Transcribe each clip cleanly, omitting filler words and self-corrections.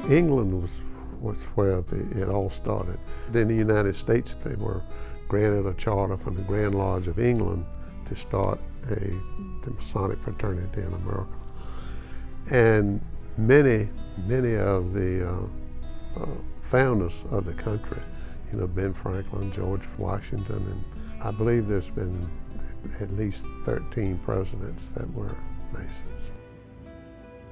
England was where it all started. In the United States, they were granted a charter from the Grand Lodge of England to start the Masonic fraternity in America. And many of the founders of the country, Ben Franklin, George Washington, and I believe there's been at least 13 presidents that were Masons.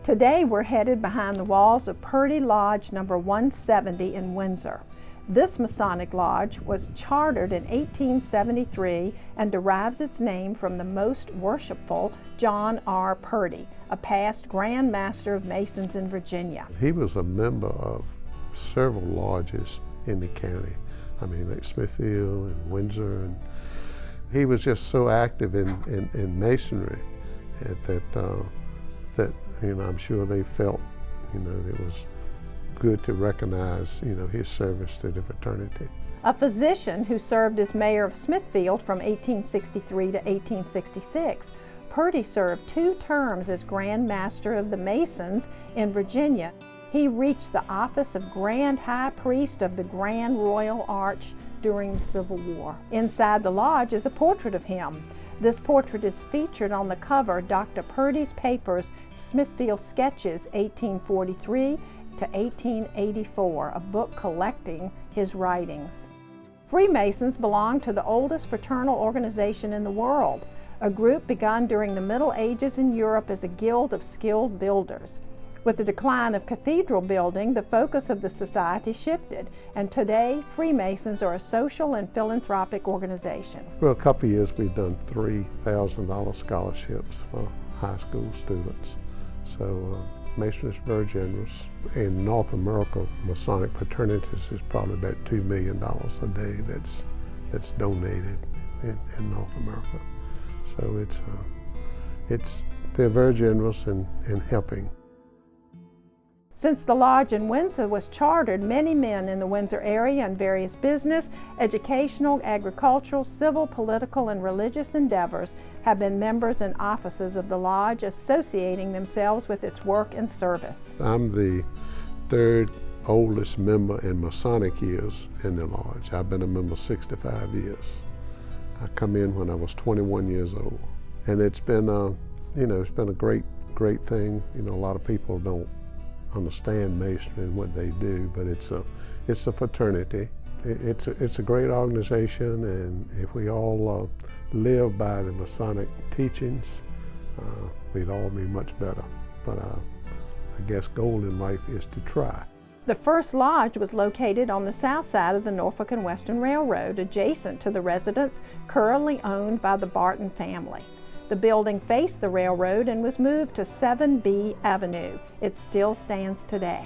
Today we're headed behind the walls of Purdie Lodge number 170 in Windsor. This Masonic Lodge was chartered in 1873 and derives its name from the most worshipful John R. Purdie, a past Grand Master of Masons in Virginia. He was a member of several lodges in the county. I mean, like Smithfield and Windsor, and he was just so active in Masonry that I'm sure they felt it was good to recognize his service to the fraternity. A physician who served as mayor of Smithfield from 1863 to 1866, Purdie served 2 terms as Grand Master of the Masons in Virginia. He reached the office of Grand High Priest of the Grand Royal Arch during the Civil War. Inside the lodge is a portrait of him. This portrait is featured on the cover of Dr. Purdie's papers, Smithfield Sketches 1843 to 1884, a book collecting his writings. Freemasons belong to the oldest fraternal organization in the world, a group begun during the Middle Ages in Europe as a guild of skilled builders. With the decline of cathedral building, the focus of the society shifted, and today Freemasons are a social and philanthropic organization. For a couple of years we've done $3,000 scholarships for high school students. So Masonry is very generous. In North America, Masonic fraternities is probably about $2 million a day that's donated in North America. So they're very generous in helping. Since the lodge in Windsor was chartered, many men in the Windsor area in various business, educational, agricultural, civil, political, and religious endeavors have been members and officers of the lodge, associating themselves with its work and service. I'm the 3rd oldest member in Masonic years in the lodge. I've been a member 65 years. I come in when I was 21 years old, and it's been a great thing. A lot of people don't understand Masonry and what they do, but it's a fraternity. It's a great organization, and if we all live by the Masonic teachings, we'd all be much better. But I guess goal in life is to try. The first lodge was located on the south side of the Norfolk and Western Railroad, adjacent to the residence currently owned by the Barton family. The building faced the railroad and was moved to 7B Avenue. It still stands today.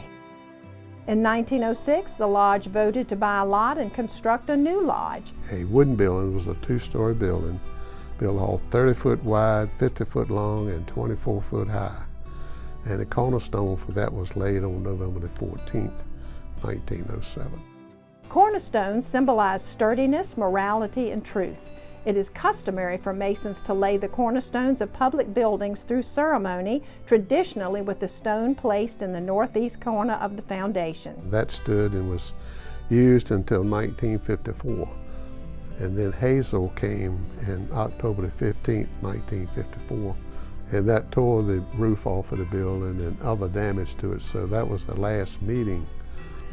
In 1906, the lodge voted to buy a lot and construct a new lodge. A wooden building. Was a 2-story building, built all 30 foot wide, 50 foot long, and 24 foot high. And the cornerstone for that was laid on November the 14th, 1907. Cornerstones symbolize sturdiness, morality, and truth. It is customary for Masons to lay the cornerstones of public buildings through ceremony, traditionally with the stone placed in the northeast corner of the foundation. That stood and was used until 1954. And then Hazel came in October the 15th, 1954, and that tore the roof off of the building and other damage to it. So that was the last meeting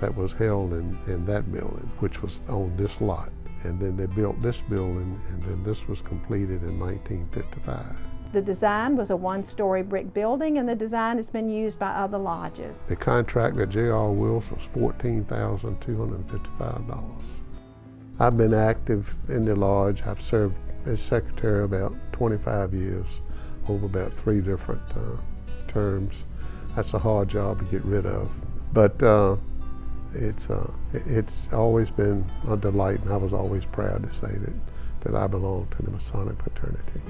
that was held in that building, which was on this lot. And then they built this building, and then this was completed in 1955. The design was a 1-story brick building, and the design has been used by other lodges. The contract at J.R. Wills was $14,255. I've been active in the lodge. I've served as secretary about 25 years, over about 3 different terms. That's a hard job to get rid of. But it's always been a delight, and I was always proud to say that I belong to the Masonic fraternity.